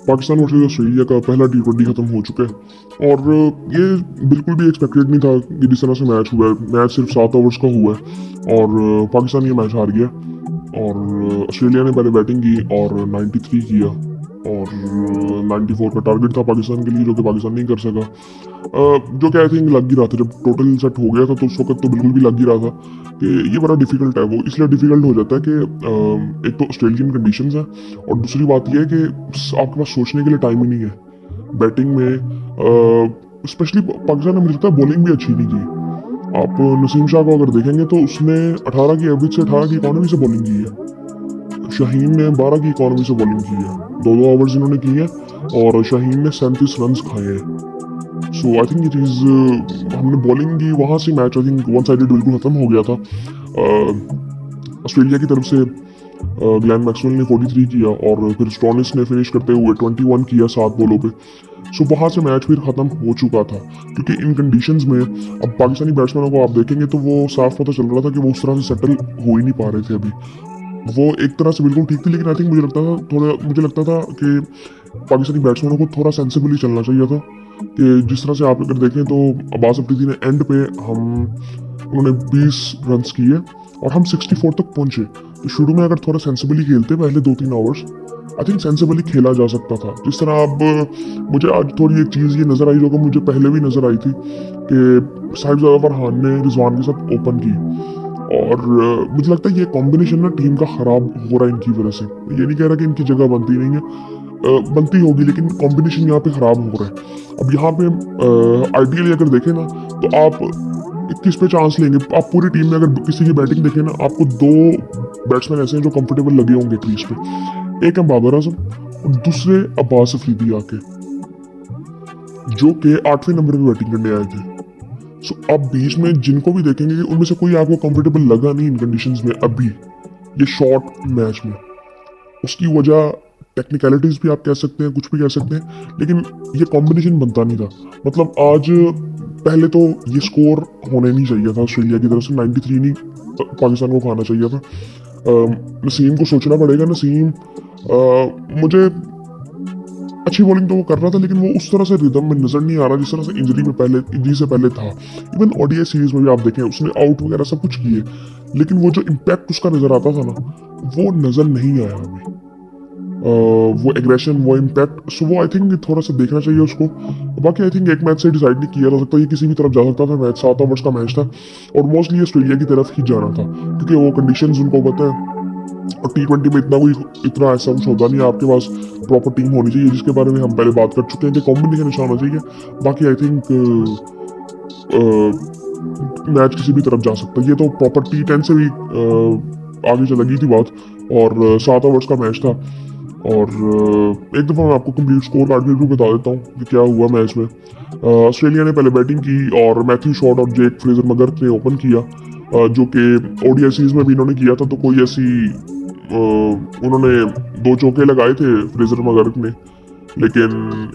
Pakistan versus Australia का पहला टी20 खत्म हो चुका है और ये बिल्कुल भी एक्सपेक्टेड नहीं था कि जिस तरह से मैच हुआ है। मैच सिर्फ 7 ओवर्स का हुआ है और पाकिस्तान ये मैच हार गया और ऑस्ट्रेलिया ने पहले बैटिंग की और 93 किया और 94 का टारगेट था पाकिस्तान के लिए, जो कि पाकिस्तान नहीं कर सका। जो कि आई थिंक लग ही रहा था, जब टोटल सेट हो गया था तो उस वक्त तो बिल्कुल भी लग ही रहा था कि ये बड़ा डिफिकल्ट है। वो इसलिए डिफिकल्ट हो जाता है कि एक तो ऑस्ट्रेलियन कंडीशंस हैं और दूसरी बात यह है कि आपके पास सोचने के लिए टाइम ही नहीं है बैटिंग में। स्पेशली पाकिस्तान ने मुझे लगता है बॉलिंग भी अच्छी नहीं की। आप नसीम शाह को अगर देखेंगे तो उसने 18 की एवरेज से 18 की इकॉनमी से बॉलिंग की है। शाहीन ने 12 की इकॉनमी से बॉलिंग की है। दो दो ओवर्स इन्होंने की है और शाहीन ने 37 रन खाए हैं। सो आई थिंक ये चीज़ हमने बॉलिंग की वहाँ से match I think one sided बिल्कुल खत्म हो गया था। ऑस्ट्रेलिया की तरफ से ग्लेन मैक्सवेल ने 43 किया और फिर स्टोनिस ने फिनिश करते हुए 21 किया 7 बॉलों पे। सो वहाँ से मैच फिर ख़त्म हो चुका था, क्योंकि इन कंडीशंस में अब पाकिस्तानी बैट्समैनों को आप देखेंगे तो वो साफ पता चल रहा था कि वो उस तरह से सेटल हो ही नहीं पा रहे थे अभी। वो एक तरह से बिल्कुल ठीक थी, लेकिन आई थिंक मुझे लगता था कि पाकिस्तानी बैट्समैनों को थोड़ा सेंसिबली चलना चाहिए था। कि जिस तरह से आप अगर देखें तो अब्बास अफरीदी ने एंड पे उन्होंने 20 रन किए और हम 64 तक पहुंचे। तो शुरू में अगर थोड़ा सेंसिबली खेलते पहले 2-3 ओवर्स, आई थिंक सेंसिबली खेला जा सकता था। जिस तरह अब मुझे आज थोड़ी एक चीज़ ये नज़र आई जो कि मुझे पहले भी नज़र आई थी कि साहिबजादा फरहान ने रिजवान के साथ ओपन की और मुझे लगता है ये कॉम्बिनेशन ना टीम का ख़राब हो रहा है इनकी वजह से। ये नहीं कह रहा कि इनकी जगह बनती नहीं है, बनती होगी, लेकिन कॉम्बिनेशन यहाँ पे ख़राब हो रहा है। अब यहाँ पे आइडियली अगर देखें ना तो आप किस पे चांस लेंगे? आप पूरी टीम में अगर किसी की बैटिंग देखें ना, आपको 2 बैट्समैन ऐसे हैं जो कंफर्टेबल लगे होंगे क्रीज पे। एक है बाबर आजम और दूसरे अब्बास अफरीदी आके, जो कि 8वें नंबर पे बैटिंग करने आए थे। सो अब बीच में जिनको भी देखेंगे कि उनमें से कोई आपको कंफर्टेबल लगा नहीं इन कंडीशंस में अभी ये शॉर्ट मैच में। उसकी वजह टेक्निकलिटीज भी आप कह सकते हैं, कुछ भी कह सकते हैं, लेकिन ये कॉम्बिनेशन बनता नहीं था। मतलब आज पहले तो ये स्कोर होने नहीं चाहिए था ऑस्ट्रेलिया की तरफ से, 93 नहीं पाकिस्तान को खाना चाहिए था। नसीम को सोचना पड़ेगा। नसीम मुझे अच्छी बॉलिंग तो वो कर रहा था, लेकिन वो उस तरह से रिदम में नजर नहीं आ रहा जिस तरह से इंजरी से पहले था। इवन ओडीआई सीरीज में भी आप देखें उसने आउट वगैरह सब कुछ किए, लेकिन वो जो इम्पैक्ट उसका नजर आता था ना, वो नजर नहीं आया हमें। वो एग्रेशन, वो इम्पैक्ट, सो वो आई थिंक थोड़ा सा देखना चाहिए उसको। बाकी आई थिंक एक मैच से डिसाइड नहीं किया जा सकता, ये किसी भी तरफ जा सकता था। मैच 7 ओवर्स का मैच था और मोस्टली ऑस्ट्रेलिया की तरफ ही जाना था, क्योंकि वो कंडीशंस उनको पता है। और टी20 में इतना ऐसा कुछ होता नहीं है। आपके पास प्रॉपर टीम होनी चाहिए, जिसके बारे में हम पहले बात कर चुके हैं कि कॉम्बिनेशन अच्छा होना चाहिए। बाकी आई थिंक मैच किसी भी तरफ जा सकता है। ये तो प्रॉपर T10 से भी आगे चली थी बात और 7 ओवर्स का मैच था। और एक दफ़ा मैं आपको कंप्लीट स्कोर कार्ड भी बता देता हूँ कि क्या हुआ मैच में। ऑस्ट्रेलिया ने पहले बैटिंग की और मैथ्यू शॉट और जेक फ्रेजर मगर्क ने ओपन किया, जो कि ओडीआई सीरीज में भी इन्होंने किया था। तो कोई ऐसी उन्होंने 2 चौके लगाए थे फ्रेजर मगर्क ने, लेकिन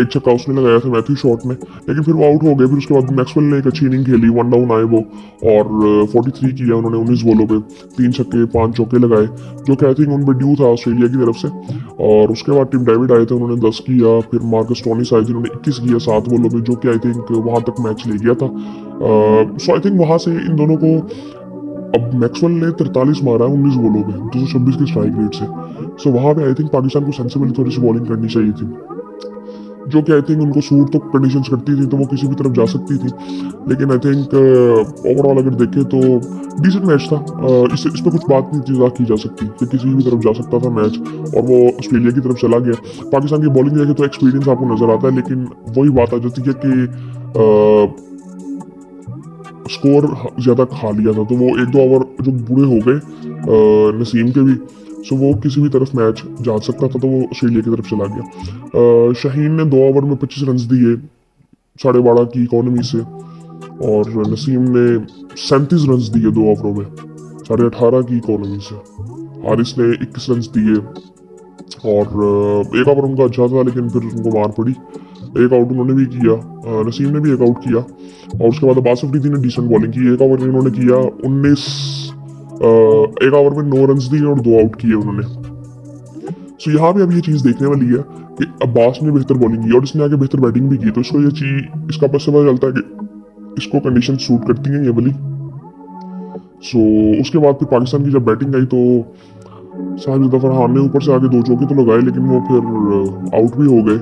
एक छक्का उसने लगाया था मैथ्यू शॉट ने, लेकिन फिर वो आउट हो गए। फिर उसके बाद मैक्सवेल ने एक अच्छी इनिंग खेली, 1 डाउन आए वो और 43 किया उन्होंने 19 बॉलों पे, 3 छक्के 5 चौके लगाए, जो कि आई थिंक उन पर ड्यू था ऑस्ट्रेलिया की तरफ से। और उसके बाद टिम डेविड आए थे, उन्होंने 10 किया। फिर मार्कस स्टोनिस आए थे, उन्होंने 21 किया 7 बॉलों पे, जो कि आई थिंक वहाँ तक मैच ले गया था। सो आई थिंक वहाँ से इन दोनों को, अब मैक्सवेल ने 43 मारा है 19 बॉलों पे 226 के स्ट्राइक रेट से। सो वहाँ पे आई थिंक पाकिस्तान को सेंसिबली थोड़ी सी बॉलिंग करनी चाहिए थी, जो कि आई थिंक उनको सूट तो कंडीशंस करती थी, तो वो किसी भी तरफ जा सकती थी। लेकिन आई थिंक ओवरऑल अगर देखें तो डिसेंट मैच था। इस पर कुछ बात नहीं की जा सकती कि किसी भी तरफ जा सकता था मैच, और वो ऑस्ट्रेलिया की तरफ चला गया। पाकिस्तान की बॉलिंग देखे तो एक्सपीरियंस आपको नजर आता है, लेकिन वही बात आ जाती है कि स्कोर ज़्यादा खा लिया था। तो वो 1-2 ओवर जो बुरे हो गए नसीम के भी, सो वो किसी भी तरफ मैच जा सकता था, तो वो ऑस्ट्रेलिया की तरफ चला गया। शाहीन ने 2 ओवर में 25 रन दिए 12.5 की इकोनॉमी से, और नसीम ने 37 रन दिए 2 ओवरों में 18.5 की इकोनॉमी से। हारिस ने 21 रन दिए और एक ओवर उनका अच्छा था, लेकिन फिर उनको मार पड़ी। एक आउट उन्होंने भी किया, नसीम ने भी एक आउट किया, और उसके बाद अब्बास अफरीदी ने डिसेंट बॉलिंग की। एक ओवर में उन्होंने किया 19, एक ओवर में 9 रन दिए और 2 आउट किए उन्होंने। सो यहाँ पे अब ये चीज़ देखने वाली है कि अब्बास ने बेहतर बॉलिंग की और इसने आगे बेहतर बैटिंग भी की, तो इसको ये चीज़ इसका पता चलता है कि इसको कंडीशन सूट करती हैं ये वाली। सो उसके बाद फिर पाकिस्तान की जब बैटिंग आई तो साजिद फरहान ने ऊपर से आगे 2 चौके तो लगाए, लेकिन वो फिर आउट भी हो गए।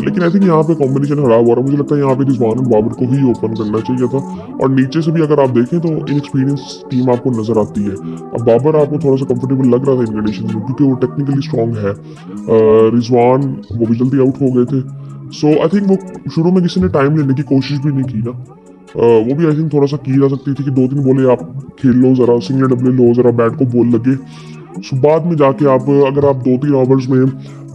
लेकिन आई थिंक यहाँ पे कॉम्बिनेशन खराब हो रहा है। मुझे लगता है यहाँ पे रिजवान और बाबर को ही ओपन करना चाहिए था, और नीचे से भी अगर आप देखें तो इनएक्सपीरियंस टीम आपको नजर आती है। अब बाबर आपको थोड़ा सा कंफर्टेबल लग रहा था इन कंडीशन में क्योंकि वो टेक्निकली स्ट्रॉन्ग है। रिजवान वो भी जल्दी आउट हो गए थे। सो आई थिंक वो शुरू में किसी ने टाइम लेने की कोशिश भी नहीं की ना। वो भी आई थिंक थोड़ा सा की जा सकती थी कि 2-3 बॉले आप खेल लो, जरा सिंगल डबल लो, जरा बैट को बॉल लगे। सो बाद में जाके आप अगर आप 2-3 ओवर्स में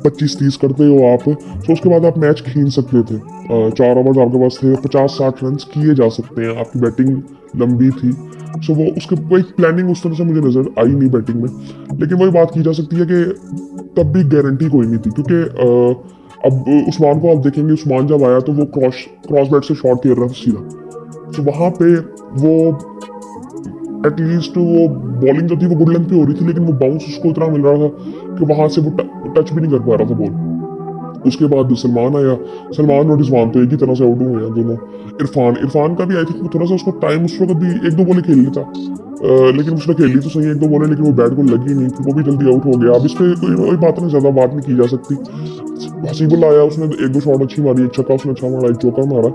25-30 करते हो आप, तो उसके बाद आप मैच खींच सकते थे। 4 ओवर्स आपके पास थे, 50-60 रन किए जा सकते हैं, आपकी बैटिंग लंबी थी। सो वो उसके कोई प्लानिंग उस तरह से मुझे नजर आई नहीं बैटिंग में। लेकिन वही बात की जा सकती है कि तब भी गारंटी कोई नहीं थी, क्योंकि अब उस्मान को आप देखेंगे, उस्मान जब आया तो वो क्रॉस बैट से शॉट खेल रहा था सीधा। तो वहाँ पे वो एटलीस्ट वो बॉलिंग जो थी वो गुड लेंथ पे हो रही थी, लेकिन वो बाउंस उसको इतना मिल रहा था कि वहां से वो टच भी नहीं कर पा रहा था बॉल। उसके बाद सलमान आया, सलमान और रिजवान तो एक ही तरह से आउट हुए हैं दोनों। इरफान इरफान का भी आई थिंक थोड़ा सा उसको टाइम उस वक्त भी 1-2 बॉलें खेल लेता, लेकिन उसने खेली तो सही 1-2 बॉलें, लेकिन वो बैट को लगी नहीं, फिर वो भी जल्दी आउट हो गया। अब इस पर कोई बात नहीं, ज्यादा बात नहीं की जा सकती। हसीबुल आया, उसने 1-2 शॉट अच्छी मारी, एक छक्का उसने अच्छा मारा, एक चौका मारा।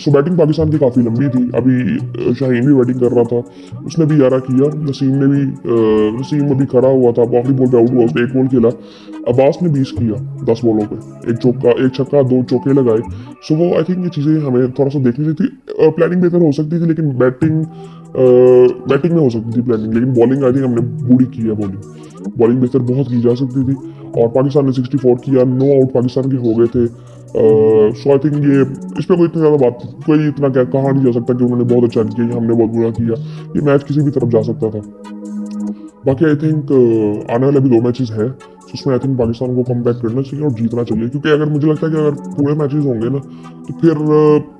सो बैटिंग पाकिस्तान की काफ़ी लंबी थी। अभी शाहीन भी बैटिंग कर रहा था, उसने भी 11 किया। नसीम अभी खड़ा हुआ था, आखिरी बॉल पे आउट हुआ, उसने 1 बॉल खेला। अब्बास ने 20 किया 10 बॉलों पे, एक छक्का 2 चौके लगाए। सो वो आई थिंक ये चीज़ें हमें थोड़ा सा देखनी चाहिए थी। प्लानिंग बेहतर हो सकती थी, लेकिन बैटिंग में हो सकती थी प्लानिंग, लेकिन बॉलिंग आई थिंक हमने बुरी की है। बॉलिंग बेहतर बहुत की जा सकती थी, और पाकिस्तान ने 64 किया, 9 आउट पाकिस्तान के हो गए थे। सो आई थिंक ये इस पर कोई इतनी ज़्यादा बात, कोई इतना क्या कहा नहीं जा सकता कि उन्होंने बहुत अच्छा किया, हमने बहुत बुरा किया। ये मैच किसी भी तरफ जा सकता था। बाकी आई थिंक आने वाले भी 2 मैचेस हैं, उसमें आई थिंक पाकिस्तान को कम बैक करना चाहिए और जीतना चाहिए, क्योंकि अगर मुझे लगता है कि अगर पूरे मैचेस होंगे ना तो फिर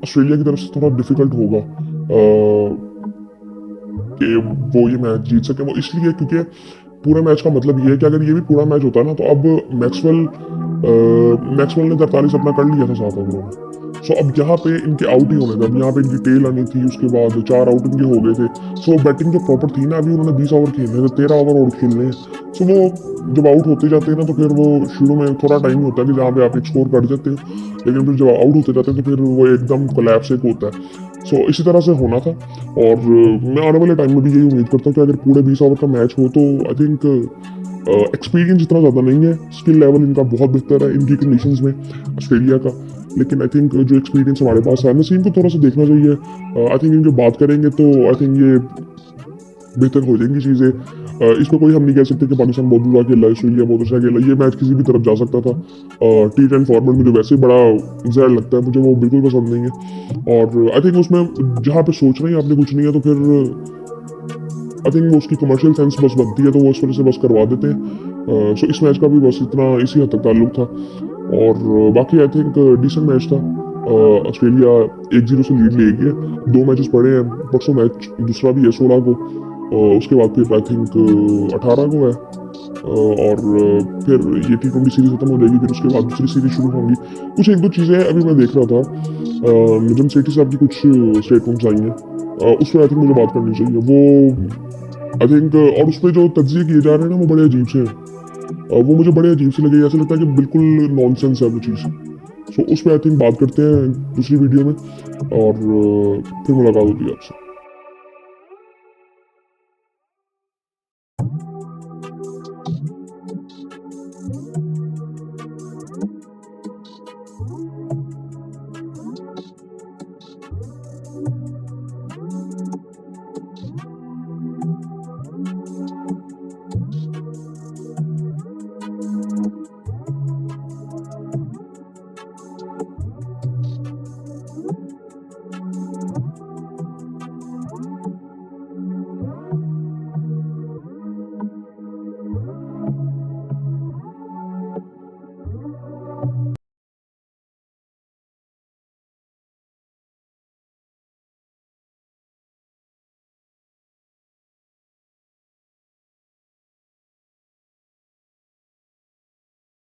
ऑस्ट्रेलिया की तरफ से थोड़ा डिफिकल्ट होगा कि वो ये मैच जीत सके। वो इसलिए क्योंकि पूरे मैच का मतलब ये है कि अगर ये भी पूरा मैच होता ना तो अब मैक्सवेल ने 43 अपना कर लिया था 7 ओवरों में। सो अब यहाँ पे इनके आउट ही होने थे, अब यहाँ पे इनकी टेल आनी थी, उसके बाद 4 आउट इनके हो गए थे। सो बैटिंग जो प्रॉपर थी ना, अभी उन्होंने 20 ओवर खेलने थे, 13 ओवर और खेलने हैं। सो वो जब आउट होते जाते हैं ना तो फिर वो शुरू में थोड़ा टाइम होता है कि जहाँ पे आप एक स्कोर कर जाते हो, लेकिन फिर जब आउट होते जाते हैं तो फिर वो एकदम कोलैप्स एक होता है। सो इसी तरह से होना था, और मैं आने वाले टाइम में भी यही उम्मीद करता हूँ कि अगर पूरे 20 ओवर का मैच हो तो आई थिंक एक्सपीरियंस इतना ज़्यादा नहीं है, स्किल लेवल इनका बहुत बेहतर है इनकी कंडीशंस में ऑस्ट्रेलिया का, लेकिन आई थिंक जो एक्सपीरियंस हमारे पास है, नसीम को थोड़ा सा देखना चाहिए। आई थिंक इनकी बात करेंगे तो आई थिंक ये बेहतर हो जाएंगी चीज़ें। इसमें कोई हम नहीं कह सकते कि पाकिस्तान बहुत बुरा खेला है, ऑस्ट्रेलिया बहुत अच्छा खेला। ये मैच किसी भी तरफ जा सकता था। T10 फॉर्मेट मुझे वैसे ही बड़ा जहर लगता है, मुझे वो बिल्कुल पसंद नहीं है। और आई थिंक उसमें जहाँ पे सोचना ही आपने कुछ नहीं है तो फिर आई थिंक वो उसकी कमर्शियल सेंस बस बनती है, तो वो इस वजह से बस करवा देते हैं। सो इस मैच का भी बस इतना इसी हद तक ताल्लुक था, और बाकी आई थिंक डिसेंट मैच था। ऑस्ट्रेलिया 1-0 से लीड ले गई है, 2 मैचेस पड़े हैं, परसों मैच दूसरा भी है 16 को, उसके बाद फिर आई थिंक 18 को है, और फिर ये T20 सीरीज खत्म हो जाएगी, फिर उसके बाद दूसरी सीरीज शुरू होंगी। कुछ 1-2 चीज़ें अभी मैं देख रहा था, निजम सेठी साहब की कुछ स्टेटमेंट्स आई हैं, उस पर आई थिंक मुझे बात करनी चाहिए। वो आई थिंक और उस पर जो तज्जिए किए जा रहे हैं ना वो बड़े अजीब से हैं। वो मुझे बड़े अजीब से लगे, ऐसा लगता है कि बिल्कुल नॉनसेंस है वो चीज़। सो उस पर आई थिंक बात करते हैं दूसरी वीडियो में, और फिर मुलाकात होती है आपसे।